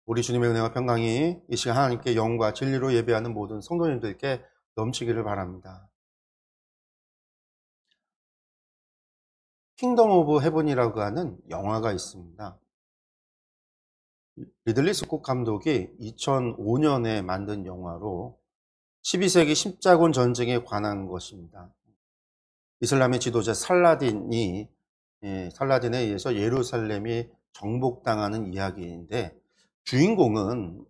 우리 주님의 은혜와 평강이 이 시간 하나님께 영과 진리로 예배하는 모든 성도님들께 넘치기를 바랍니다. 킹덤 오브 헤븐이라고 하는 영화가 있습니다. 리들리 스콧 감독이 2005년에 만든 영화로 12세기 십자군 전쟁에 관한 것입니다. 이슬람의 지도자 살라딘에 의해서 예루살렘이 정복당하는 이야기인데, 주인공은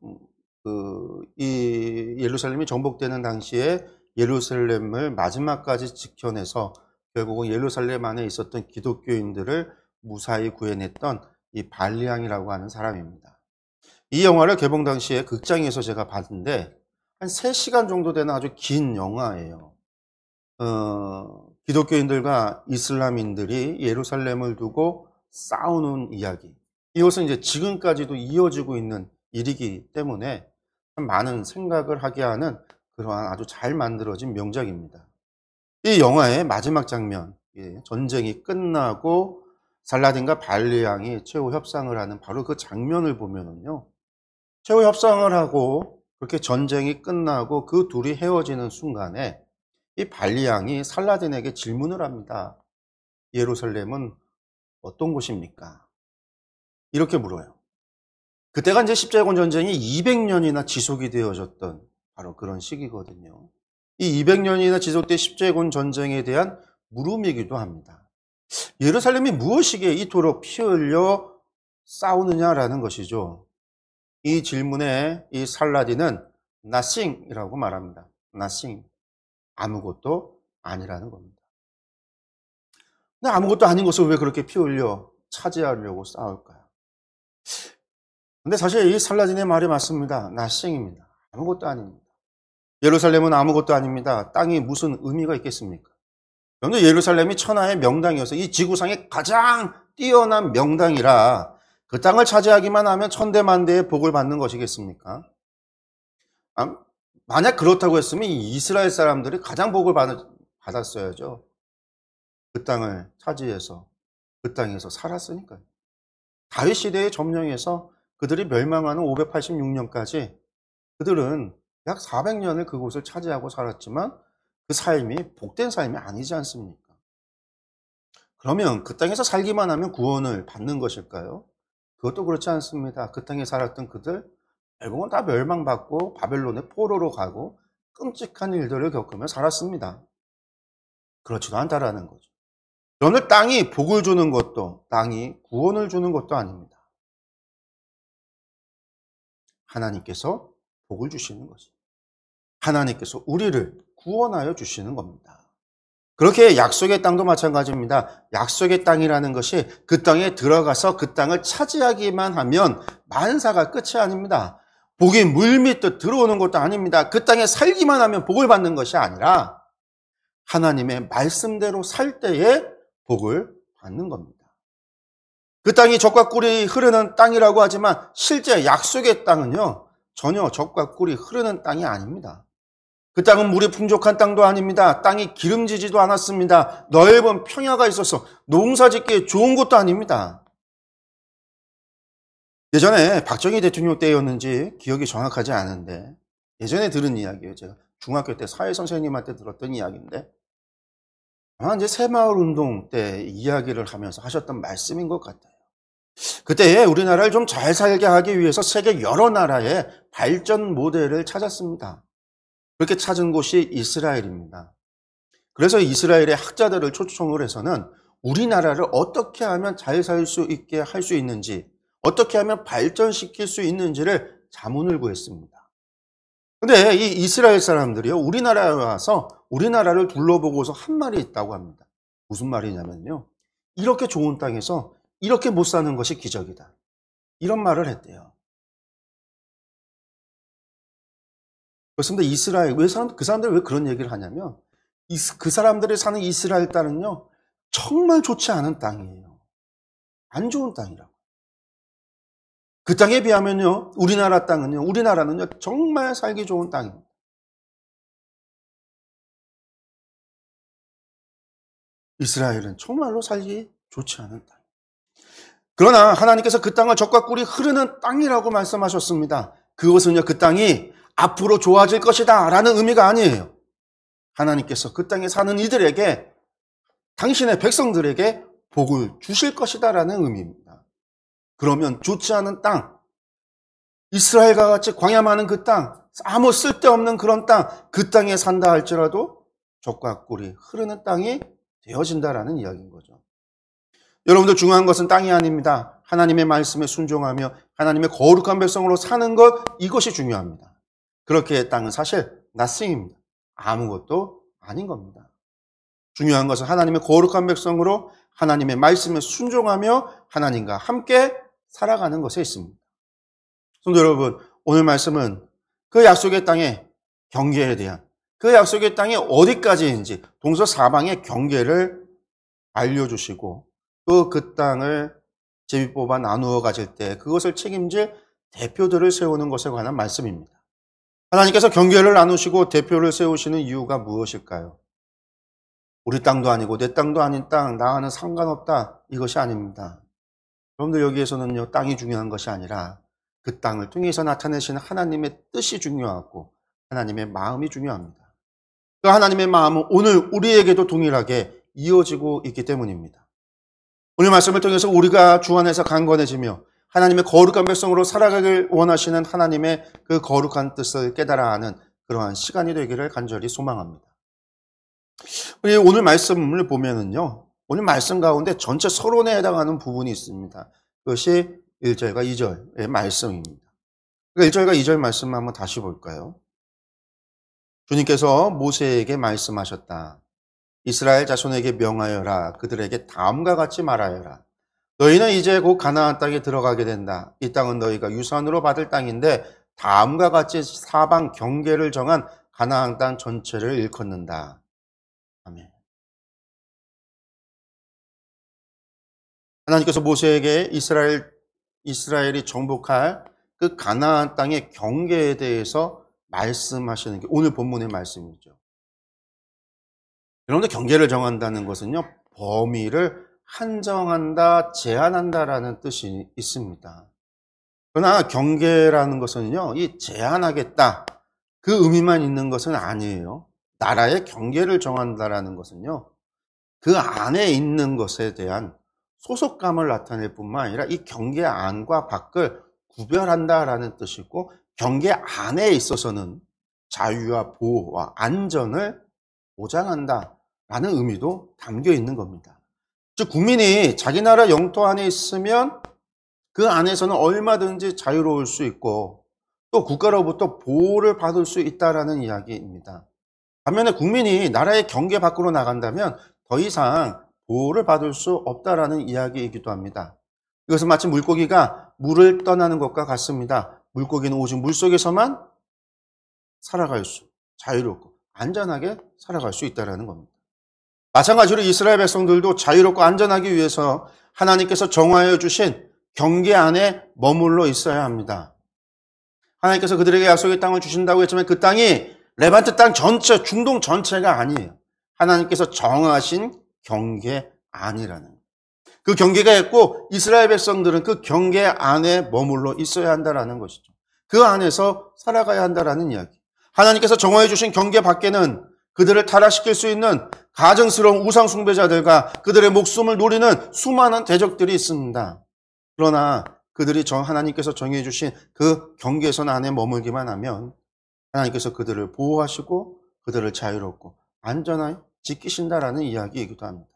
이 예루살렘이 정복되는 당시에 예루살렘을 마지막까지 지켜내서 결국은 예루살렘 안에 있었던 기독교인들을 무사히 구해냈던 이 발리앙이라고 하는 사람입니다. 이 영화를 개봉 당시에 극장에서 제가 봤는데 한 3시간 정도 되는 아주 긴 영화예요. 기독교인들과 이슬람인들이 예루살렘을 두고 싸우는 이야기. 이것은 이제 지금까지도 이어지고 있는 일이기 때문에 참 많은 생각을 하게 하는 그러한 아주 잘 만들어진 명작입니다. 이 영화의 마지막 장면, 전쟁이 끝나고 살라딘과 발리앙이 최후 협상을 하는 바로 그 장면을 보면은요, 최후 협상을 하고 그렇게 전쟁이 끝나고 그 둘이 헤어지는 순간에 이 발리앙이 살라딘에게 질문을 합니다. 예루살렘은 어떤 곳입니까? 이렇게 물어요. 그때가 이제 십자군 전쟁이 200년이나 지속이 되어졌던 바로 그런 시기거든요. 이 200년이나 지속된 십자군 전쟁에 대한 물음이기도 합니다. 예루살렘이 무엇이기에 이토록 피 흘려 싸우느냐라는 것이죠. 이 질문에 이 살라딘은 nothing이라고 말합니다. nothing. 아무것도 아니라는 겁니다. 근데 아무것도 아닌 것을 왜 그렇게 피 흘려 차지하려고 싸울까요? 근데 사실 이 살라딘의 말이 맞습니다. nothing입니다. 아무것도 아닙니다. 예루살렘은 아무것도 아닙니다. 땅이 무슨 의미가 있겠습니까? 그런데 예루살렘이 천하의 명당이어서 이 지구상의 가장 뛰어난 명당이라 그 땅을 차지하기만 하면 천대만대의 복을 받는 것이겠습니까? 만약 그렇다고 했으면 이스라엘 사람들이 가장 복을 받았어야죠. 그 땅을 차지해서 그 땅에서 살았으니까요. 다윗 시대의 점령에서 그들이 멸망하는 586년까지 그들은 약 400년을 그곳을 차지하고 살았지만 그 삶이 복된 삶이 아니지 않습니까? 그러면 그 땅에서 살기만 하면 구원을 받는 것일까요? 그것도 그렇지 않습니다. 그 땅에 살았던 그들 결국은 다 멸망받고 바벨론의 포로로 가고 끔찍한 일들을 겪으며 살았습니다. 그렇지도 않다라는 거죠. 그런데 땅이 복을 주는 것도, 땅이 구원을 주는 것도 아닙니다. 하나님께서 복을 주시는 것이. 하나님께서 우리를 구원하여 주시는 겁니다. 그렇게 약속의 땅도 마찬가지입니다. 약속의 땅이라는 것이 그 땅에 들어가서 그 땅을 차지하기만 하면 만사가 끝이 아닙니다. 복이 물밀듯 들어오는 것도 아닙니다. 그 땅에 살기만 하면 복을 받는 것이 아니라 하나님의 말씀대로 살 때에 복을 받는 겁니다. 그 땅이 젖과 꿀이 흐르는 땅이라고 하지만 실제 약속의 땅은요, 전혀 젖과 꿀이 흐르는 땅이 아닙니다. 그 땅은 물이 풍족한 땅도 아닙니다. 땅이 기름지지도 않았습니다. 넓은 평야가 있어서 농사짓기에 좋은 곳도 아닙니다. 예전에 박정희 대통령 때였는지 기억이 정확하지 않은데 예전에 들은 이야기예요. 제가 중학교 때 사회 선생님한테 들었던 이야기인데 아마 이제 새마을 운동 때 이야기를 하면서 하셨던 말씀인 것 같아요. 그때 우리나라를 좀 잘 살게 하기 위해서 세계 여러 나라의 발전 모델을 찾았습니다. 그렇게 찾은 곳이 이스라엘입니다. 그래서 이스라엘의 학자들을 초청을 해서는 우리나라를 어떻게 하면 잘 살 수 있게 할 수 있는지, 어떻게 하면 발전시킬 수 있는지를 자문을 구했습니다. 근데 이 이스라엘 사람들이요, 우리나라에 와서 우리나라를 둘러보고서 한 말이 있다고 합니다. 무슨 말이냐면요. 이렇게 좋은 땅에서 이렇게 못 사는 것이 기적이다. 이런 말을 했대요. 그렇습니다. 이스라엘, 그 사람들이 왜 그런 얘기를 하냐면, 그 사람들이 사는 이스라엘 땅은요, 정말 좋지 않은 땅이에요. 안 좋은 땅이라고. 그 땅에 비하면요, 우리나라는요, 정말 살기 좋은 땅입니다. 이스라엘은 정말로 살기 좋지 않은 땅. 그러나 하나님께서 그 땅을 젖과 꿀이 흐르는 땅이라고 말씀하셨습니다. 그것은요, 그 땅이 앞으로 좋아질 것이다 라는 의미가 아니에요. 하나님께서 그 땅에 사는 이들에게, 당신의 백성들에게 복을 주실 것이다 라는 의미입니다. 그러면 좋지 않은 땅, 이스라엘과 같이 광야 많은 그 땅, 아무 쓸데없는 그런 땅, 그 땅에 산다 할지라도 젖과 꿀이 흐르는 땅이 되어진다라는 이야기인 거죠. 여러분들, 중요한 것은 땅이 아닙니다. 하나님의 말씀에 순종하며 하나님의 거룩한 백성으로 사는 것, 이것이 중요합니다. 그렇게 땅은 사실 nothing입니다. 아무것도 아닌 겁니다. 중요한 것은 하나님의 거룩한 백성으로 하나님의 말씀에 순종하며 하나님과 함께 살아가는 것에 있습니다. 성도 여러분, 오늘 말씀은 그 약속의 땅의 경계에 대한, 그 약속의 땅이 어디까지인지 동서사방의 경계를 알려주시고, 또 그 땅을 제비 뽑아 나누어 가질 때 그것을 책임질 대표들을 세우는 것에 관한 말씀입니다. 하나님께서 경계를 나누시고 대표를 세우시는 이유가 무엇일까요? 우리 땅도 아니고 내 땅도 아닌 땅, 나와는 상관없다, 이것이 아닙니다. 여러분들, 여기에서는요, 땅이 중요한 것이 아니라 그 땅을 통해서 나타내시는 하나님의 뜻이 중요하고 하나님의 마음이 중요합니다. 그 하나님의 마음은 오늘 우리에게도 동일하게 이어지고 있기 때문입니다. 오늘 말씀을 통해서 우리가 주 안에서 강건해지며 하나님의 거룩한 백성으로 살아가길 원하시는 하나님의 그 거룩한 뜻을 깨달아 하는 그러한 시간이 되기를 간절히 소망합니다. 우리 오늘 말씀을 보면은요, 오늘 말씀 가운데 전체 서론에 해당하는 부분이 있습니다. 그것이 1절과 2절의 말씀입니다. 1절과 2절 말씀 한번 다시 볼까요? 주님께서 모세에게 말씀하셨다. 이스라엘 자손에게 명하여라. 그들에게 다음과 같이 말하여라. 너희는 이제 곧 가나안 땅에 들어가게 된다. 이 땅은 너희가 유산으로 받을 땅인데 다음과 같이 사방 경계를 정한 가나안 땅 전체를 일컫는다. 아멘. 하나님께서 모세에게 이스라엘이 정복할 그 가나안 땅의 경계에 대해서 말씀하시는 게 오늘 본문의 말씀이죠. 여러분들, 경계를 정한다는 것은요, 범위를 한정한다, 제한한다라는 뜻이 있습니다. 그러나 경계라는 것은요, 이 제한하겠다, 그 의미만 있는 것은 아니에요. 나라의 경계를 정한다라는 것은요, 그 안에 있는 것에 대한 소속감을 나타낼 뿐만 아니라 이 경계 안과 밖을 구별한다라는 뜻이고, 경계 안에 있어서는 자유와 보호와 안전을 보장한다라는 의미도 담겨 있는 겁니다. 즉, 국민이 자기 나라 영토 안에 있으면 그 안에서는 얼마든지 자유로울 수 있고 또 국가로부터 보호를 받을 수 있다라는 이야기입니다. 반면에 국민이 나라의 경계 밖으로 나간다면 더 이상 보호를 받을 수 없다라는 이야기이기도 합니다. 이것은 마치 물고기가 물을 떠나는 것과 같습니다. 물고기는 오직 물속에서만 살아갈 수, 자유롭고 안전하게 살아갈 수 있다는 겁니다. 마찬가지로 이스라엘 백성들도 자유롭고 안전하기 위해서 하나님께서 정하여 주신 경계 안에 머물러 있어야 합니다. 하나님께서 그들에게 약속의 땅을 주신다고 했지만 그 땅이 레반트 땅 전체, 중동 전체가 아니에요. 하나님께서 정하신 경계 안이라는 거예요. 그 경계가 있고 이스라엘 백성들은 그 경계 안에 머물러 있어야 한다는 것이죠. 그 안에서 살아가야 한다는 이야기. 하나님께서 정하여 주신 경계 밖에는 그들을 타락시킬 수 있는 가증스러운 우상 숭배자들과 그들의 목숨을 노리는 수많은 대적들이 있습니다. 그러나 그들이 하나님께서 정해 주신 그 경계선 안에 머물기만 하면 하나님께서 그들을 보호하시고 그들을 자유롭고 안전하게 지키신다라는 이야기이기도 합니다.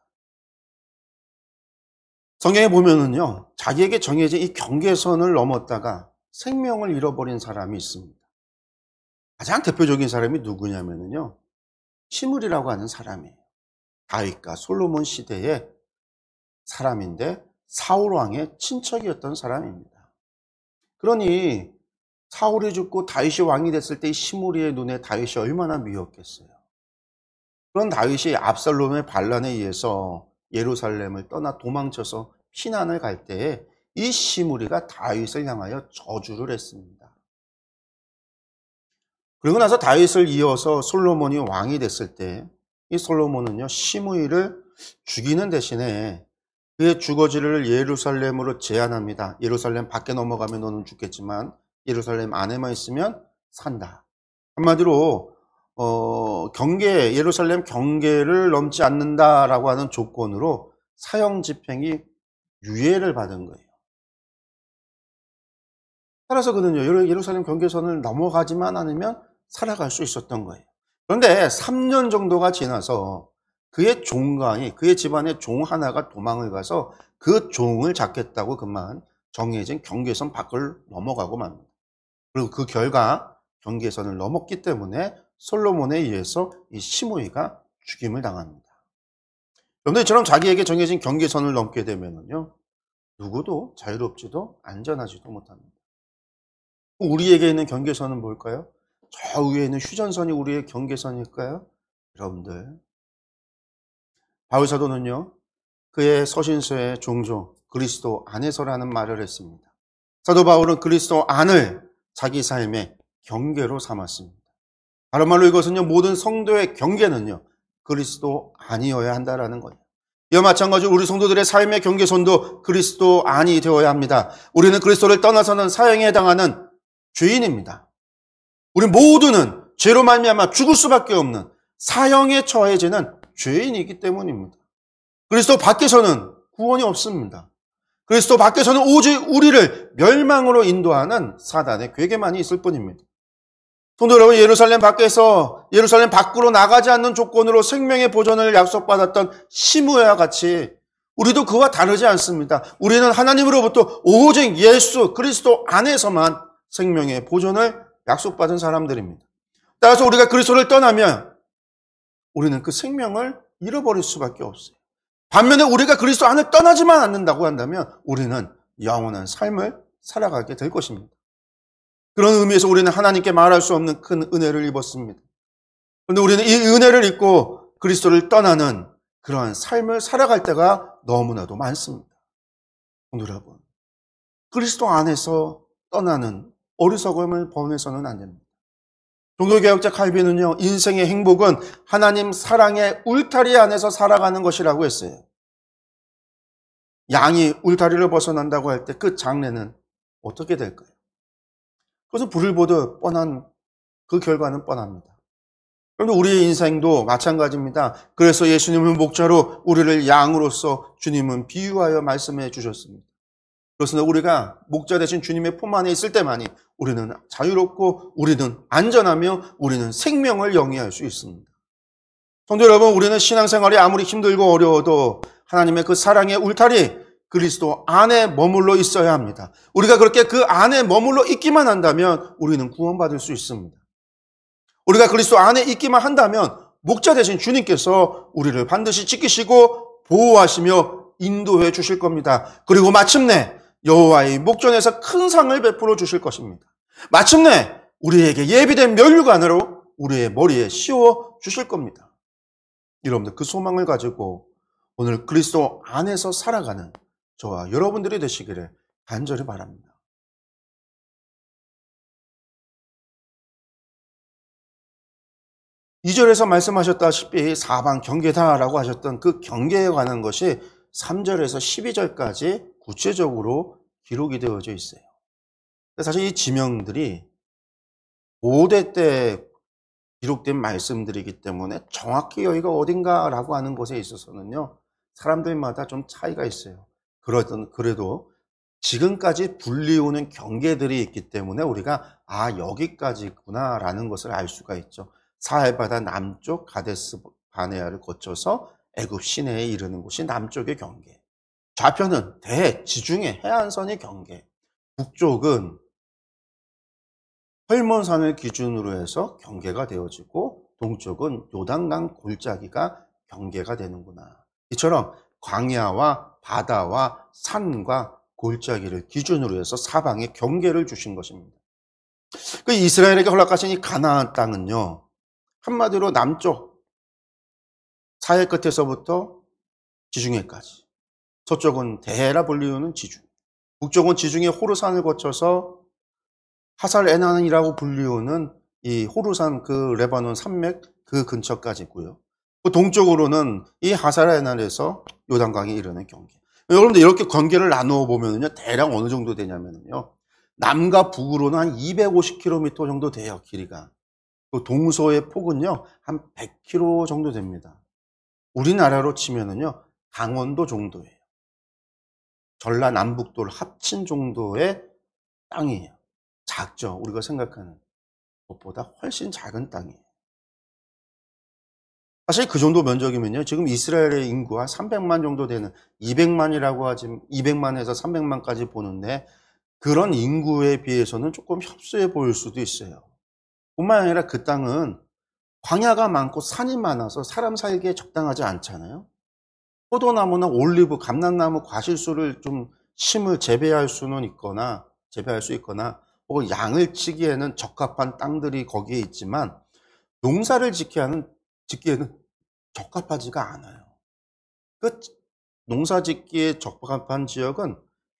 성경에 보면은요, 자기에게 정해진 이 경계선을 넘었다가 생명을 잃어버린 사람이 있습니다. 가장 대표적인 사람이 누구냐면요, 시므리라고 하는 사람이에요. 다윗과 솔로몬 시대의 사람인데 사울 왕의 친척이었던 사람입니다. 그러니 사울이 죽고 다윗이 왕이 됐을 때 이 시므리의 눈에 다윗이 얼마나 미웠겠어요. 그런 다윗이 압살롬의 반란에 의해서 예루살렘을 떠나 도망쳐서 피난을 갈 때에 이 시므리가 다윗을 향하여 저주를 했습니다. 그리고 나서 다윗을 이어서 솔로몬이 왕이 됐을 때 이 솔로몬은요, 시므리를 죽이는 대신에 그의 주거지를 예루살렘으로 제한합니다. 예루살렘 밖에 넘어가면 너는 죽겠지만 예루살렘 안에만 있으면 산다. 한마디로 예루살렘 경계를 넘지 않는다라고 하는 조건으로 사형 집행이 유예를 받은 거예요. 따라서 그는요, 예루살렘 경계선을 넘어가지만 않으면 살아갈 수 있었던 거예요. 그런데 3년 정도가 지나서 그의 종간이, 그의 집안의 종 하나가 도망을 가서 그 종을 잡겠다고 그만 정해진 경계선 밖을 넘어가고 맙니다. 그리고 그 결과 경계선을 넘었기 때문에 솔로몬에 의해서 이 시므이가 죽임을 당합니다. 그런데 이처럼 자기에게 정해진 경계선을 넘게 되면요, 누구도 자유롭지도 안전하지도 못합니다. 우리에게 있는 경계선은 뭘까요? 저 위에 있는 휴전선이 우리의 경계선일까요? 여러분들, 바울사도는요, 그의 서신서에 종종 그리스도 안에서라는 말을 했습니다. 사도 바울은 그리스도 안을 자기 삶의 경계로 삼았습니다. 다른 말로 이것은요, 모든 성도의 경계는요, 그리스도 안이어야 한다라는 거예요. 이와 마찬가지로 우리 성도들의 삶의 경계선도 그리스도 안이 되어야 합니다. 우리는 그리스도를 떠나서는 사형에 해당하는 죄인입니다. 우리 모두는 죄로 말미암아 죽을 수밖에 없는 사형에 처해지는 죄인이기 때문입니다. 그리스도 밖에서는 구원이 없습니다. 그리스도 밖에서는 오직 우리를 멸망으로 인도하는 사단의 괴계만이 있을 뿐입니다. 성도 여러분, 예루살렘 밖으로 나가지 않는 조건으로 생명의 보존을 약속받았던 시므야와 같이 우리도 그와 다르지 않습니다. 우리는 하나님으로부터 오직 예수 그리스도 안에서만 생명의 보존을 약속받은 사람들입니다. 따라서 우리가 그리스도를 떠나면 우리는 그 생명을 잃어버릴 수밖에 없어요. 반면에 우리가 그리스도 안을 떠나지만 않는다고 한다면 우리는 영원한 삶을 살아가게 될 것입니다. 그런 의미에서 우리는 하나님께 말할 수 없는 큰 은혜를 입었습니다. 그런데 우리는 이 은혜를 잊고 그리스도를 떠나는 그러한 삶을 살아갈 때가 너무나도 많습니다. 여러분, 그리스도 안에서 떠나는 어리석음을 범해서는 안 됩니다. 종교개혁자 칼빈은요, 인생의 행복은 하나님 사랑의 울타리 안에서 살아가는 것이라고 했어요. 양이 울타리를 벗어난다고 할 때 그 장래는 어떻게 될까요? 그것은 불을 보듯 뻔한, 그 결과는 뻔합니다. 그런데 우리의 인생도 마찬가지입니다. 그래서 예수님은 목자로 우리를 양으로서 주님은 비유하여 말씀해 주셨습니다. 그렇습니다. 우리가 목자 대신 주님의 품 안에 있을 때만이 우리는 자유롭고 우리는 안전하며 우리는 생명을 영위할 수 있습니다. 성도 여러분, 우리는 신앙생활이 아무리 힘들고 어려워도 하나님의 그 사랑의 울타리 그리스도 안에 머물러 있어야 합니다. 우리가 그렇게 그 안에 머물러 있기만 한다면 우리는 구원받을 수 있습니다. 우리가 그리스도 안에 있기만 한다면 목자 대신 주님께서 우리를 반드시 지키시고 보호하시며 인도해 주실 겁니다. 그리고 마침내 여호와의 목전에서 큰 상을 베풀어 주실 것입니다. 마침내 우리에게 예비된 면류관으로 우리의 머리에 씌워 주실 겁니다. 여러분들, 그 소망을 가지고 오늘 그리스도 안에서 살아가는 저와 여러분들이 되시기를 간절히 바랍니다. 2절에서 말씀하셨다시피 사방 경계다라고 하셨던 그 경계에 관한 것이 3절에서 12절까지 구체적으로 기록이 되어져 있어요. 사실 이 지명들이 고대 때 기록된 말씀들이기 때문에 정확히 여기가 어딘가라고 하는 것에 있어서는요, 사람들마다 좀 차이가 있어요. 그래도 지금까지 불리우는 경계들이 있기 때문에 우리가 여기까지구나라는 것을 알 수가 있죠. 사헬바다 남쪽 가데스 바네아를 거쳐서 애굽 시내에 이르는 곳이 남쪽의 경계. 좌편은 대지중해 해안선의 경계. 북쪽은 헐몬산을 기준으로 해서 경계가 되어지고 동쪽은 요단강 골짜기가 경계가 되는구나. 이처럼 광야와 바다와 산과 골짜기를 기준으로 해서 사방에 경계를 주신 것입니다. 그 이스라엘에게 허락하신 이 가나안 땅은요, 한마디로 남쪽 사해 끝에서부터 지중해까지, 서쪽은 대해라 불리우는 지중, 북쪽은 지중해 호르산을 거쳐서 하살 에난이라고 불리우는 이 호르산 그 레바논 산맥 그 근처까지 있고요. 그 동쪽으로는 이 하살 에난에서 요단강에 이르는 경계. 여러분들 이렇게 관계를 나누어 보면요, 대략 어느 정도 되냐면요, 남과 북으로는 한 250km 정도 돼요, 길이가. 그 동서의 폭은요, 한 100km 정도 됩니다. 우리나라로 치면은요, 강원도 정도예요. 전라남북도를 합친 정도의 땅이에요. 작죠, 우리가 생각하는 것보다 훨씬 작은 땅이에요. 사실 그 정도 면적이면요, 지금 이스라엘의 인구가 300만 정도 되는, 200만이라고 하지, 200만에서 300만까지 보는데, 그런 인구에 비해서는 조금 협소해 보일 수도 있어요. 뿐만 아니라 그 땅은 광야가 많고 산이 많아서 사람 살기에 적당하지 않잖아요. 포도나무나 올리브, 감람나무, 과실수를 좀 재배할 수 있거나, 혹은 양을 치기에는 적합한 땅들이 거기에 있지만, 농사를 짓기에는 적합하지가 않아요. 그 농사 짓기에 적합한 지역은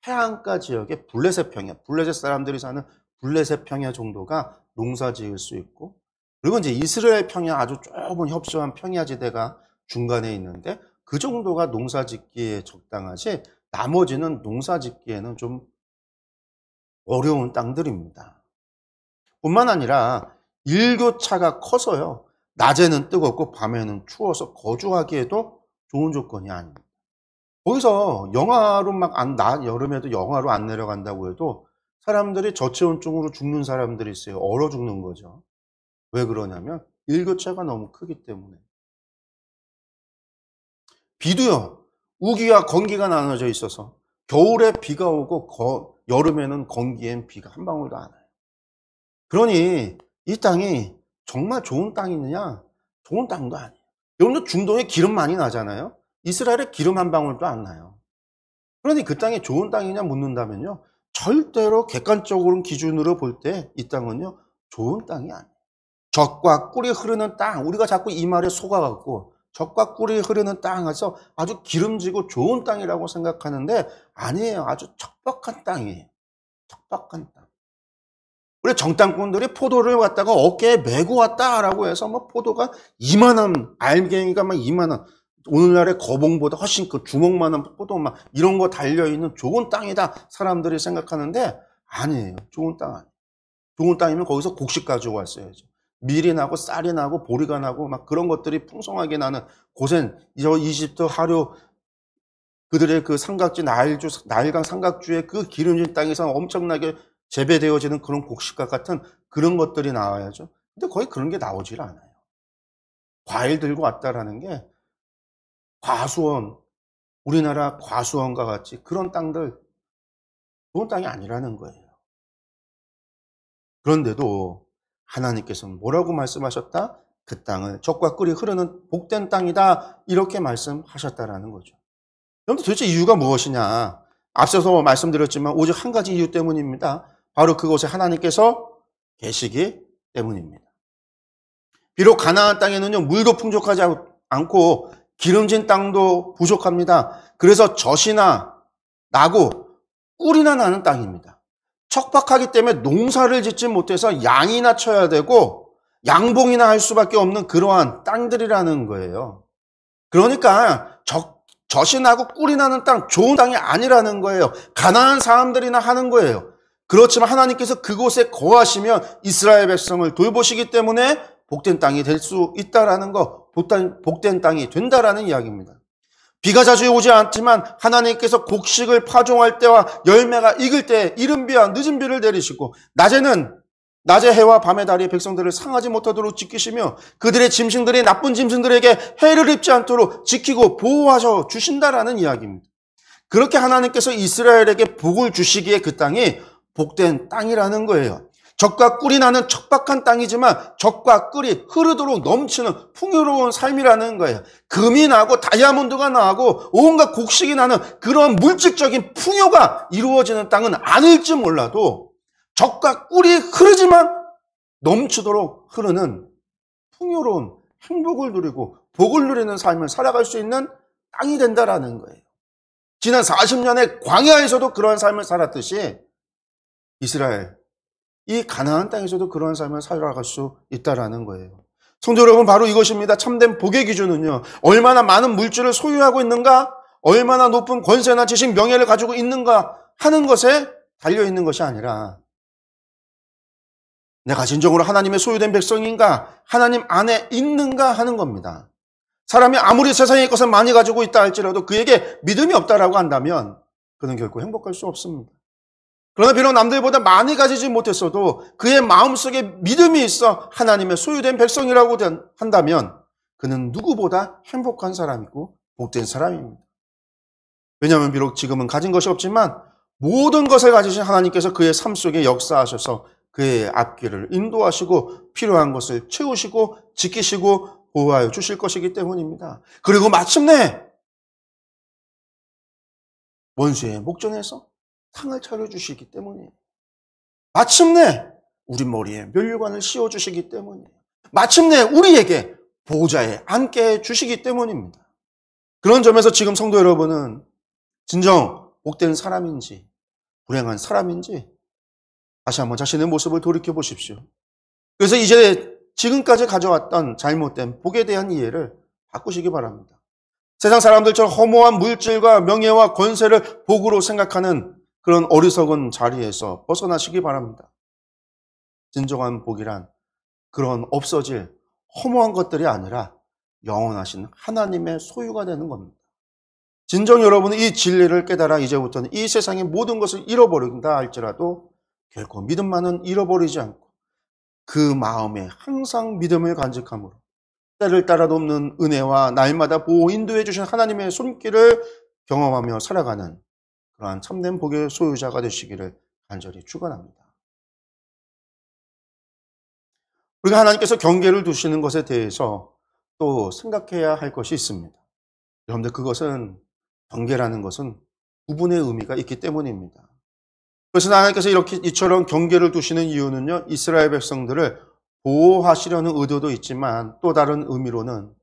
해안가 지역의 블레셋 평야, 블레셋 사람들이 사는 블레셋 평야 정도가 농사 지을 수 있고, 그리고 이제 이스라엘 평야, 아주 좁은 협소한 평야지대가 중간에 있는데, 그 정도가 농사 짓기에 적당하지, 나머지는 농사 짓기에는 좀 어려운 땅들입니다. 뿐만 아니라 일교차가 커서요, 낮에는 뜨겁고 밤에는 추워서 거주하기에도 좋은 조건이 아닙니다. 거기서 영하로 여름에도 영하로 안 내려간다고 해도 사람들이 저체온증으로 죽는 사람들이 있어요. 얼어 죽는 거죠. 왜 그러냐면 일교차가 너무 크기 때문에. 비도요, 우기와 건기가 나눠져 있어서 겨울에 비가 오고 여름에는 건기엔 비가 한 방울도 안 와요. 그러니 이 땅이 정말 좋은 땅이느냐? 좋은 땅도 아니에요. 여러분들 중동에 기름 많이 나잖아요. 이스라엘에 기름 한 방울도 안 나요. 그러니 그 땅이 좋은 땅이냐 묻는다면요, 절대로 객관적으로 기준으로 볼 때 이 땅은요, 좋은 땅이 아니에요. 젖과 꿀이 흐르는 땅, 우리가 자꾸 이 말에 속아갖고 젖과 꿀이 흐르는 땅에서 아주 기름지고 좋은 땅이라고 생각하는데 아니에요. 아주 척박한 땅이에요. 척박한 땅. 우리 정탐꾼들이 포도를 갖다가 어깨에 메고 왔다라고 해서 뭐 포도가 이만한, 알갱이가 막 이만한, 오늘날의 거봉보다 훨씬 그 주먹만한 포도 막 이런 거 달려있는 좋은 땅이다 사람들이 생각하는데 아니에요. 좋은 땅 아니에요. 좋은 땅이면 거기서 곡식 가지고 왔어야죠. 밀이 나고 쌀이 나고 보리가 나고 막 그런 것들이 풍성하게 나는 곳엔 이집트 하류 그들의 그 삼각지 나일강 삼각주의 그 기름진 땅에서 엄청나게 재배되어지는 그런 곡식과 같은 그런 것들이 나와야죠. 근데 거의 그런 게 나오질 않아요. 과일 들고 왔다라는 게 우리나라 과수원과 같이 그런 땅들, 좋은 땅이 아니라는 거예요. 그런데도 하나님께서는 뭐라고 말씀하셨다? 그 땅을 젖과 꿀이 흐르는 복된 땅이다, 이렇게 말씀하셨다라는 거죠. 여러분, 도대체 이유가 무엇이냐? 앞서서 말씀드렸지만 오직 한 가지 이유 때문입니다. 바로 그곳에 하나님께서 계시기 때문입니다. 비록 가나안 땅에는요, 물도 풍족하지 않고 기름진 땅도 부족합니다. 그래서 젖이나 나고 꿀이나 나는 땅입니다. 척박하기 때문에 농사를 짓지 못해서 양이나 쳐야 되고 양봉이나 할 수밖에 없는 그러한 땅들이라는 거예요. 그러니까 젖이 나고 꿀이 나는 땅, 좋은 땅이 아니라는 거예요. 가난한 사람들이나 하는 거예요. 그렇지만 하나님께서 그곳에 거하시면 이스라엘 백성을 돌보시기 때문에 복된 땅이 될 수 있다라는 거, 복된 땅이 된다라는 이야기입니다. 비가 자주 오지 않지만 하나님께서 곡식을 파종할 때와 열매가 익을 때 이른 비와 늦은 비를 내리시고 낮에 해와 밤의 달이 백성들을 상하지 못하도록 지키시며 그들의 짐승들이 나쁜 짐승들에게 해를 입지 않도록 지키고 보호하셔 주신다라는 이야기입니다. 그렇게 하나님께서 이스라엘에게 복을 주시기에 그 땅이 복된 땅이라는 거예요. 젖과 꿀이 나는 척박한 땅이지만 젖과 꿀이 흐르도록 넘치는 풍요로운 삶이라는 거예요. 금이 나고 다이아몬드가 나고 온갖 곡식이 나는 그런 물질적인 풍요가 이루어지는 땅은 아닐지 몰라도 젖과 꿀이 흐르지만 넘치도록 흐르는 풍요로운 행복을 누리고 복을 누리는 삶을 살아갈 수 있는 땅이 된다라는 거예요. 지난 40년의 광야에서도 그러한 삶을 살았듯이 이스라엘, 이 가나안 땅에서도 그러한 삶을 살아갈 수 있다라는 거예요. 성도 여러분, 바로 이것입니다. 참된 복의 기준은요, 얼마나 많은 물질을 소유하고 있는가, 얼마나 높은 권세나 지식, 명예를 가지고 있는가 하는 것에 달려있는 것이 아니라 내가 진정으로 하나님의 소유된 백성인가, 하나님 안에 있는가 하는 겁니다. 사람이 아무리 세상의 것을 많이 가지고 있다 할지라도 그에게 믿음이 없다라고 한다면 그는 결코 행복할 수 없습니다. 그러나 비록 남들보다 많이 가지지 못했어도 그의 마음속에 믿음이 있어 하나님의 소유된 백성이라고 한다면 그는 누구보다 행복한 사람이고 복된 사람입니다. 왜냐하면 비록 지금은 가진 것이 없지만 모든 것을 가지신 하나님께서 그의 삶 속에 역사하셔서 그의 앞길을 인도하시고 필요한 것을 채우시고 지키시고 보호하여 주실 것이기 때문입니다. 그리고 마침내 원수의 목전에서 상을 차려주시기 때문이에요. 마침내 우리 머리에 면류관을 씌워주시기 때문이에요. 마침내 우리에게 보좌에 앉게 해주시기 때문입니다. 그런 점에서 지금 성도 여러분은 진정 복된 사람인지 불행한 사람인지 다시 한번 자신의 모습을 돌이켜 보십시오. 그래서 이제 지금까지 가져왔던 잘못된 복에 대한 이해를 바꾸시기 바랍니다. 세상 사람들처럼 허무한 물질과 명예와 권세를 복으로 생각하는 그런 어리석은 자리에서 벗어나시기 바랍니다. 진정한 복이란 그런 없어질 허무한 것들이 아니라 영원하신 하나님의 소유가 되는 겁니다. 진정 여러분은 이 진리를 깨달아 이제부터는 이 세상의 모든 것을 잃어버린다 할지라도 결코 믿음만은 잃어버리지 않고 그 마음에 항상 믿음을 간직함으로 때를 따라 돕는 은혜와 날마다 보호 인도해 주신 하나님의 손길을 경험하며 살아가는 그러한 참된 복의 소유자가 되시기를 간절히 축원합니다. 우리가 하나님께서 경계를 두시는 것에 대해서 또 생각해야 할 것이 있습니다. 여러분들 그것은 경계라는 것은 구분의 의미가 있기 때문입니다. 그래서 하나님께서 이처럼 경계를 두시는 이유는요, 이스라엘 백성들을 보호하시려는 의도도 있지만 또 다른 의미로는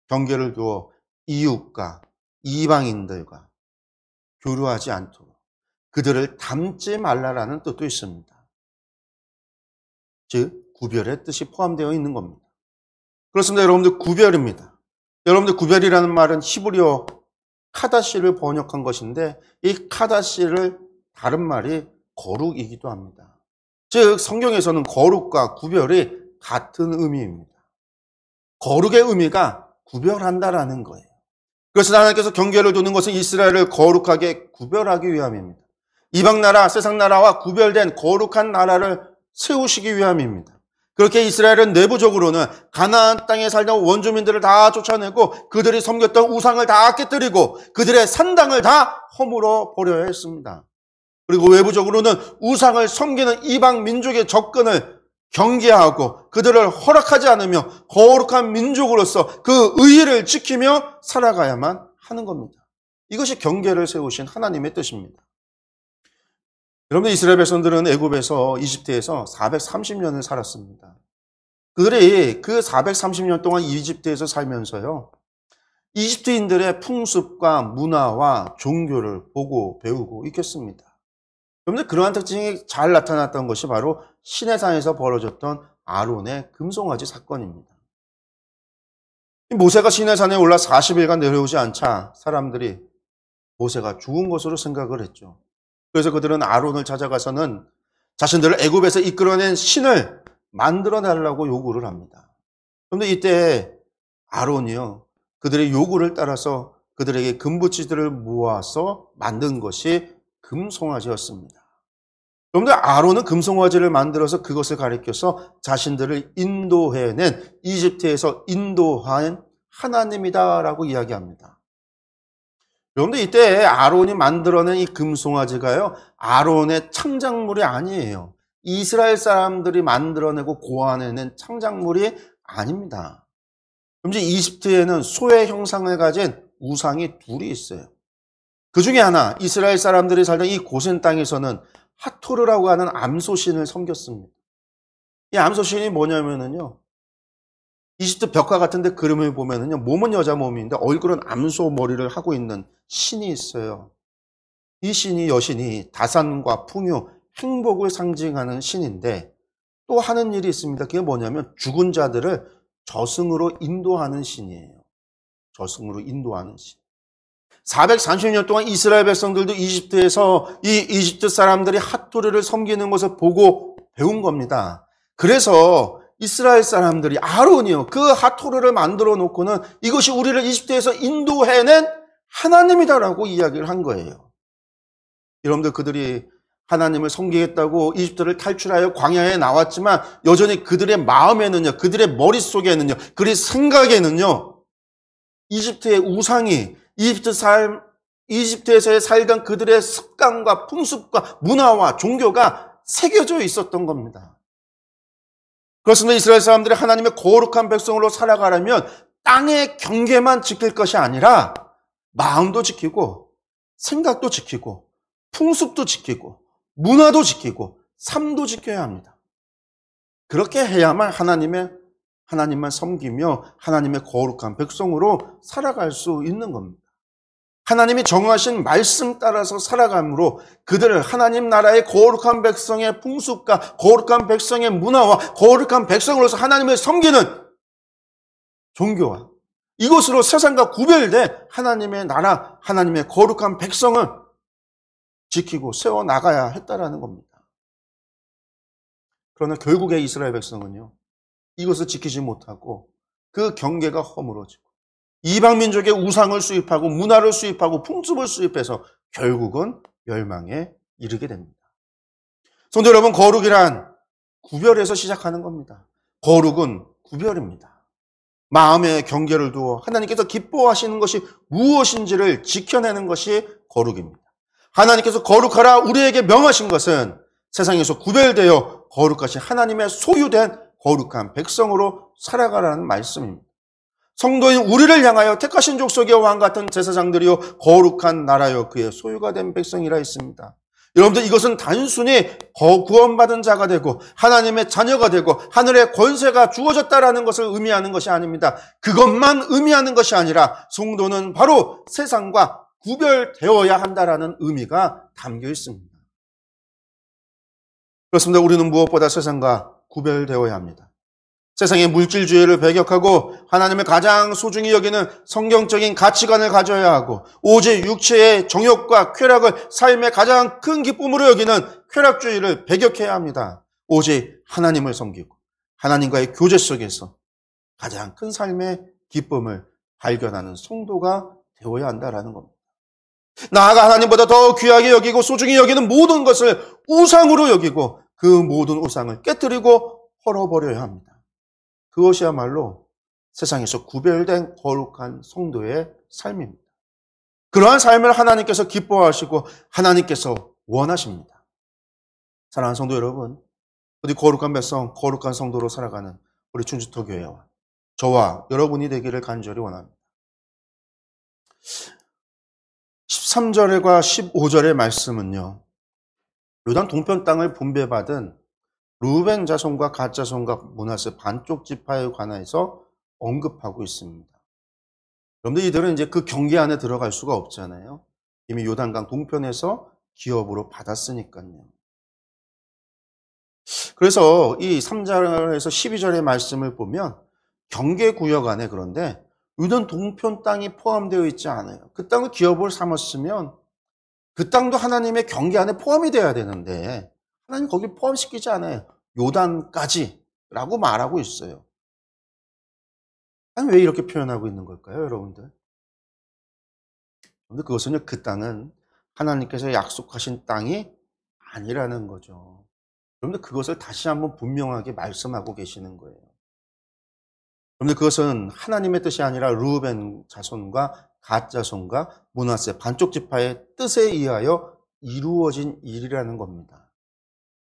경계를 두어 이웃과 이방인들과 교류하지 않도록 그들을 닮지 말라라는 뜻도 있습니다. 즉 구별의 뜻이 포함되어 있는 겁니다. 그렇습니다. 여러분들 구별입니다. 여러분들 구별이라는 말은 히브리어 카다시를 번역한 것인데 이 카다시를 다른 말이 거룩이기도 합니다. 즉 성경에서는 거룩과 구별이 같은 의미입니다. 거룩의 의미가 구별한다라는 거예요. 그래서 하나님께서 경계를 두는 것은 이스라엘을 거룩하게 구별하기 위함입니다. 이방 나라, 세상 나라와 구별된 거룩한 나라를 세우시기 위함입니다. 그렇게 이스라엘은 내부적으로는 가나안 땅에 살던 원주민들을 다 쫓아내고 그들이 섬겼던 우상을 다 깨뜨리고 그들의 산당을 다 허물어 버려야 했습니다. 그리고 외부적으로는 우상을 섬기는 이방 민족의 접근을 경계하고 그들을 허락하지 않으며 거룩한 민족으로서 그 의의를 지키며 살아가야만 하는 겁니다. 이것이 경계를 세우신 하나님의 뜻입니다. 여러분들 이스라엘 백성들은 애굽에서 이집트에서 430년을 살았습니다. 그들이 그 430년 동안 이집트에서 살면서요, 이집트인들의 풍습과 문화와 종교를 보고 배우고 있겠습니다. 여러분들 그러한 특징이 잘 나타났던 것이 바로 시내산에서 벌어졌던 아론의 금송아지 사건입니다. 모세가 시내산에 올라 40일간 내려오지 않자 사람들이 모세가 죽은 것으로 생각을 했죠. 그래서 그들은 아론을 찾아가서는 자신들을 애굽에서 이끌어낸 신을 만들어 달라고 요구를 합니다. 그런데 이때 아론이요, 그들의 요구를 따라서 그들에게 금붙이들을 모아서 만든 것이 금송아지였습니다. 여러분들 아론은 금송아지를 만들어서 그것을 가리켜서 자신들을 인도해낸 이집트에서 인도한 하나님이다라고 이야기합니다. 여러분들 이때 아론이 만들어낸 이 금송아지가요, 아론의 창작물이 아니에요. 이스라엘 사람들이 만들어내고 고안해낸 창작물이 아닙니다. 여러분들 이집트에는 소의 형상을 가진 우상이 둘이 있어요. 그 중에 하나, 이스라엘 사람들이 살던 이 고센 땅에서는 하토르라고 하는 암소신을 섬겼습니다. 이 암소신이 뭐냐면은요, 이집트 벽화 같은데 그림을 보면은요, 몸은 여자 몸인데 얼굴은 암소 머리를 하고 있는 신이 있어요. 이 신이 여신이 다산과 풍요, 행복을 상징하는 신인데 또 하는 일이 있습니다. 그게 뭐냐면 죽은 자들을 저승으로 인도하는 신이에요. 저승으로 인도하는 신. 430년 동안 이스라엘 백성들도 이집트에서 이 이집트 사람들이 핫토르를 섬기는 것을 보고 배운 겁니다. 그래서 이스라엘 사람들이 아론이요, 그 핫토르를 만들어 놓고는 이것이 우리를 이집트에서 인도해낸 하나님이다라고 이야기를 한 거예요. 여러분들, 그들이 하나님을 섬기겠다고 이집트를 탈출하여 광야에 나왔지만 여전히 그들의 마음에는요, 그들의 머릿속에는요, 그들의 생각에는요, 이집트의 우상이 이집트에서의 살던 그들의 습관과 풍습과 문화와 종교가 새겨져 있었던 겁니다. 그렇습니다. 이스라엘 사람들이 하나님의 거룩한 백성으로 살아가려면 땅의 경계만 지킬 것이 아니라 마음도 지키고 생각도 지키고 풍습도 지키고 문화도 지키고 삶도 지켜야 합니다. 그렇게 해야만 하나님만 섬기며 하나님의 거룩한 백성으로 살아갈 수 있는 겁니다. 하나님이 정하신 말씀 따라서 살아감으로 그들을 하나님 나라의 거룩한 백성의 풍습과 거룩한 백성의 문화와 거룩한 백성으로서 하나님을 섬기는 종교와 이것으로 세상과 구별된 하나님의 나라, 하나님의 거룩한 백성을 지키고 세워나가야 했다라는 겁니다. 그러나 결국에 이스라엘 백성은요, 이것을 지키지 못하고 그 경계가 허물어지고 이방 민족의 우상을 수입하고 문화를 수입하고 풍습을 수입해서 결국은 멸망에 이르게 됩니다. 성도 여러분, 거룩이란 구별에서 시작하는 겁니다. 거룩은 구별입니다. 마음의 경계를 두어 하나님께서 기뻐하시는 것이 무엇인지를 지켜내는 것이 거룩입니다. 하나님께서 거룩하라 우리에게 명하신 것은 세상에서 구별되어 거룩하신 하나님의 소유된 거룩한 백성으로 살아가라는 말씀입니다. 성도인 우리를 향하여 택하신 족속의 왕 같은 제사장들이요 거룩한 나라요 그의 소유가 된 백성이라 했습니다. 여러분들, 이것은 단순히 구원받은 자가 되고 하나님의 자녀가 되고 하늘의 권세가 주어졌다라는 것을 의미하는 것이 아닙니다. 그것만 의미하는 것이 아니라 성도는 바로 세상과 구별되어야 한다라는 의미가 담겨 있습니다. 그렇습니다. 우리는 무엇보다 세상과 구별되어야 합니다. 세상의 물질주의를 배격하고 하나님을 가장 소중히 여기는 성경적인 가치관을 가져야 하고 오직 육체의 정욕과 쾌락을 삶의 가장 큰 기쁨으로 여기는 쾌락주의를 배격해야 합니다. 오직 하나님을 섬기고 하나님과의 교제 속에서 가장 큰 삶의 기쁨을 발견하는 성도가 되어야 한다라는 겁니다. 나아가 하나님보다 더 귀하게 여기고 소중히 여기는 모든 것을 우상으로 여기고 그 모든 우상을 깨뜨리고 헐어버려야 합니다. 그것이야말로 세상에서 구별된 거룩한 성도의 삶입니다. 그러한 삶을 하나님께서 기뻐하시고 하나님께서 원하십니다. 사랑하는 성도 여러분, 우리 거룩한 백성, 거룩한 성도로 살아가는 우리 충주토교회와 저와 여러분이 되기를 간절히 원합니다. 13절과 15절의 말씀은요, 요단 동편 땅을 분배받은 루벤 자손과 갓 자손과 므낫세 반쪽 지파에 관해서 언급하고 있습니다. 여러분들, 이들은 이제 그 경계 안에 들어갈 수가 없잖아요. 이미 요단강 동편에서 기업으로 받았으니까요. 그래서 이 3절에서 12절의 말씀을 보면 경계 구역 안에, 그런데 요단 동편 땅이 포함되어 있지 않아요. 그 땅을 기업으로 삼았으면 그 땅도 하나님의 경계 안에 포함이 돼야 되는데 하나님 거기 포함시키지 않아요. 요단까지라고 말하고 있어요. 아니, 왜 이렇게 표현하고 있는 걸까요, 여러분들? 근데 그것은요, 그 땅은 하나님께서 약속하신 땅이 아니라는 거죠. 여러분들, 그것을 다시 한번 분명하게 말씀하고 계시는 거예요. 여러분들, 그것은 하나님의 뜻이 아니라 르우벤 자손과 갓 자손과 므낫세 반쪽 지파의 뜻에 의하여 이루어진 일이라는 겁니다.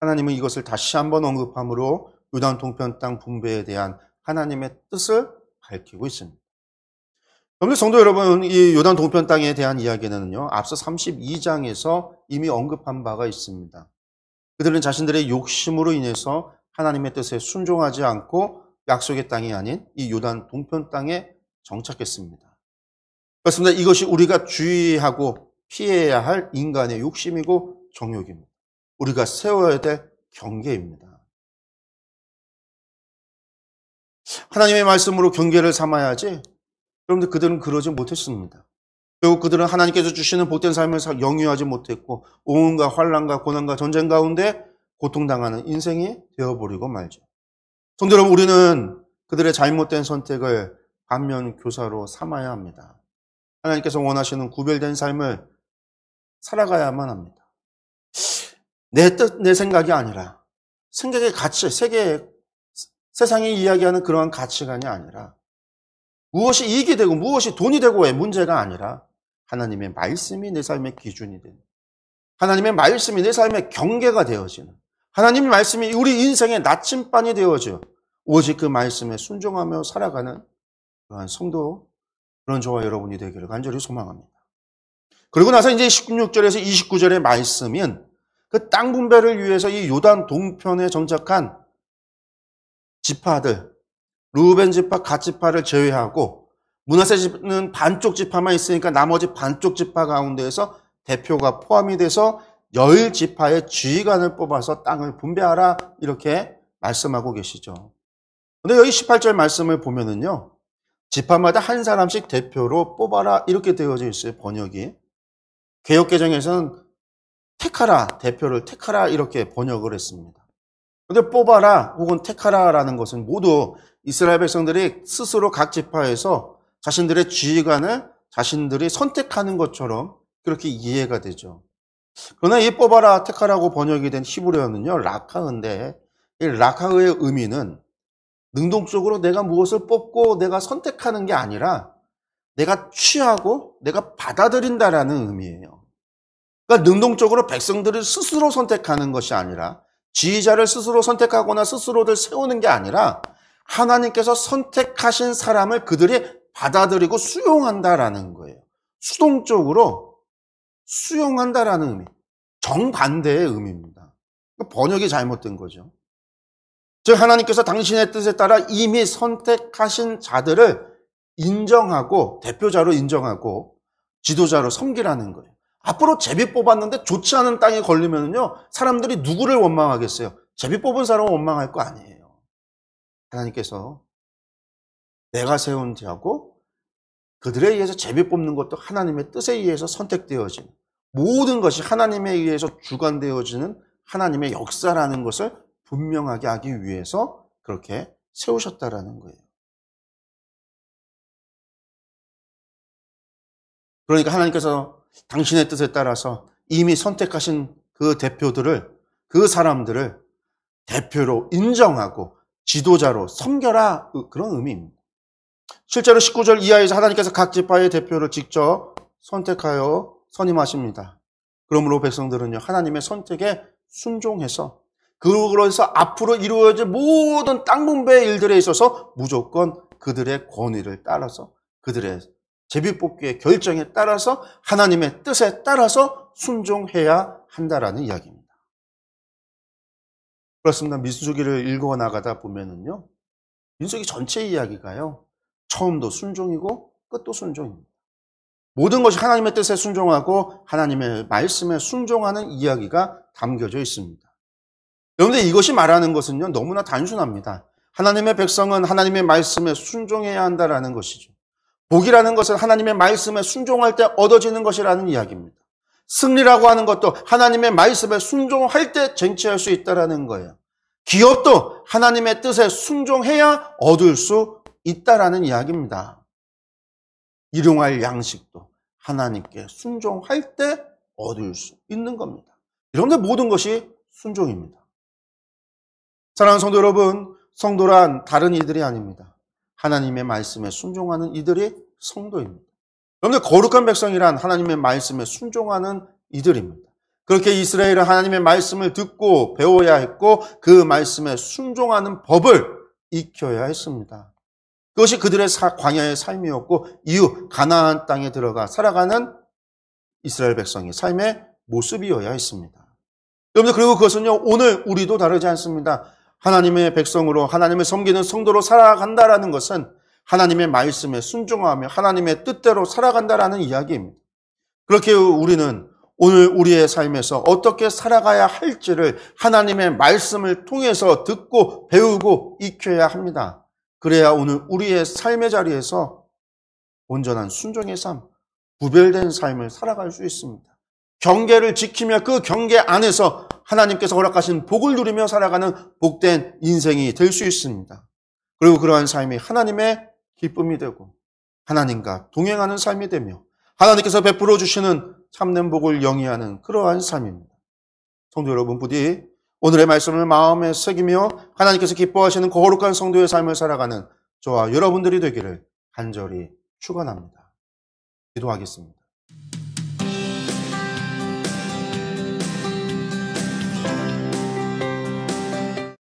하나님은 이것을 다시 한번 언급함으로 요단 동편 땅 분배에 대한 하나님의 뜻을 밝히고 있습니다. 그런데 성도 여러분, 이 요단 동편 땅에 대한 이야기는요, 앞서 32장에서 이미 언급한 바가 있습니다. 그들은 자신들의 욕심으로 인해서 하나님의 뜻에 순종하지 않고 약속의 땅이 아닌 이 요단 동편 땅에 정착했습니다. 그렇습니다. 이것이 우리가 주의하고 피해야 할 인간의 욕심이고 정욕입니다. 우리가 세워야 될 경계입니다. 하나님의 말씀으로 경계를 삼아야지. 여러분들, 그들은 그러지 못했습니다. 결국 그들은 하나님께서 주시는 복된 삶을 영위하지 못했고 온갖 환난과 고난과 전쟁 가운데 고통당하는 인생이 되어버리고 말죠. 성도 여러분, 우리는 그들의 잘못된 선택을 반면교사로 삼아야 합니다. 하나님께서 원하시는 구별된 삶을 살아가야만 합니다. 내 뜻, 내 생각이 아니라 생각의 가치, 세상이 이야기하는 그러한 가치관이 아니라 무엇이 이익이 되고 무엇이 돈이 되고의 문제가 아니라 하나님의 말씀이 내 삶의 기준이 되는, 하나님의 말씀이 내 삶의 경계가 되어지는, 하나님의 말씀이 우리 인생의 나침반이 되어져 오직 그 말씀에 순종하며 살아가는 그러한 성도, 그런 저와 여러분이 되기를 간절히 소망합니다. 그리고 나서 이제 16절에서 29절의 말씀은 그 땅 분배를 위해서 이 요단 동편에 정착한 지파들, 루벤 지파, 갓 지파를 제외하고 므낫세 지파는 반쪽 지파만 있으니까 나머지 반쪽 지파 가운데에서 대표가 포함이 돼서 10지파의 지휘관을 뽑아서 땅을 분배하라 이렇게 말씀하고 계시죠. 근데 여기 18절 말씀을 보면은요, 지파마다 한 사람씩 대표로 뽑아라 이렇게 되어져 있어요, 번역이. 개역개정에서는 택하라, 대표를 택하라 이렇게 번역을 했습니다. 근데 뽑아라 혹은 택하라라는 것은 모두 이스라엘 백성들이 스스로 각 지파에서 자신들의 지휘관을 자신들이 선택하는 것처럼 그렇게 이해가 되죠. 그러나 이 뽑아라, 택하라고 번역이 된 히브리어는요, 라카인데 이 라카의 의미는 능동적으로 내가 무엇을 뽑고 내가 선택하는 게 아니라 내가 취하고 내가 받아들인다라는 의미예요. 그러니까 능동적으로 백성들을 스스로 선택하는 것이 아니라 지휘자를 스스로 선택하거나 스스로를 세우는 게 아니라 하나님께서 선택하신 사람을 그들이 받아들이고 수용한다라는 거예요. 수동적으로 수용한다라는 의미. 정반대의 의미입니다. 번역이 잘못된 거죠. 즉 하나님께서 당신의 뜻에 따라 이미 선택하신 자들을 인정하고 대표자로 인정하고 지도자로 섬기라는 거예요. 앞으로 제비 뽑았는데 좋지 않은 땅에 걸리면요, 사람들이 누구를 원망하겠어요? 제비 뽑은 사람은 원망할 거 아니에요. 하나님께서 내가 세운 자고 그들에 의해서 제비 뽑는 것도 하나님의 뜻에 의해서 선택되어지는, 모든 것이 하나님에 의해서 주관되어지는 하나님의 역사라는 것을 분명하게 하기 위해서 그렇게 세우셨다라는 거예요. 그러니까 하나님께서 당신의 뜻에 따라서 이미 선택하신 그 대표들을, 그 사람들을 대표로 인정하고 지도자로 섬겨라, 그런 의미입니다. 실제로 19절 이하에서 하나님께서 각 지파의 대표를 직접 선택하여 선임하십니다. 그러므로 백성들은요, 하나님의 선택에 순종해서 그로서 앞으로 이루어질 모든 땅 분배의 일들에 있어서 무조건 그들의 권위를 따라서 그들의 제비뽑기의 결정에 따라서 하나님의 뜻에 따라서 순종해야 한다라는 이야기입니다. 그렇습니다. 민수기를 읽어나가다 보면은요, 민수기 전체 이야기가요, 처음도 순종이고 끝도 순종입니다. 모든 것이 하나님의 뜻에 순종하고 하나님의 말씀에 순종하는 이야기가 담겨져 있습니다. 여러분들, 이것이 말하는 것은요, 너무나 단순합니다. 하나님의 백성은 하나님의 말씀에 순종해야 한다라는 것이죠. 복이라는 것은 하나님의 말씀에 순종할 때 얻어지는 것이라는 이야기입니다. 승리라고 하는 것도 하나님의 말씀에 순종할 때 쟁취할 수 있다라는 거예요. 기업도 하나님의 뜻에 순종해야 얻을 수 있다라는 이야기입니다. 일용할 양식도 하나님께 순종할 때 얻을 수 있는 겁니다. 여러분들, 모든 것이 순종입니다. 사랑하는 성도 여러분, 성도란 다른 이들이 아닙니다. 하나님의 말씀에 순종하는 이들이 성도입니다. 여러분들, 거룩한 백성이란 하나님의 말씀에 순종하는 이들입니다. 그렇게 이스라엘은 하나님의 말씀을 듣고 배워야 했고 그 말씀에 순종하는 법을 익혀야 했습니다. 그것이 그들의 광야의 삶이었고 이후 가나안 땅에 들어가 살아가는 이스라엘 백성의 삶의 모습이어야 했습니다. 여러분들, 그리고 그것은요, 오늘 우리도 다르지 않습니다. 하나님의 백성으로 하나님을 섬기는 성도로 살아간다라는 것은 하나님의 말씀에 순종하며 하나님의 뜻대로 살아간다라는 이야기입니다. 그렇게 우리는 오늘 우리의 삶에서 어떻게 살아가야 할지를 하나님의 말씀을 통해서 듣고 배우고 익혀야 합니다. 그래야 오늘 우리의 삶의 자리에서 온전한 순종의 삶, 구별된 삶을 살아갈 수 있습니다. 경계를 지키며 그 경계 안에서 하나님께서 허락하신 복을 누리며 살아가는 복된 인생이 될 수 있습니다. 그리고 그러한 삶이 하나님의 기쁨이 되고 하나님과 동행하는 삶이 되며 하나님께서 베풀어 주시는 참된 복을 영위하는 그러한 삶입니다. 성도 여러분, 부디 오늘의 말씀을 마음에 새기며 하나님께서 기뻐하시는 거룩한 성도의 삶을 살아가는 저와 여러분들이 되기를 간절히 축원합니다. 기도하겠습니다.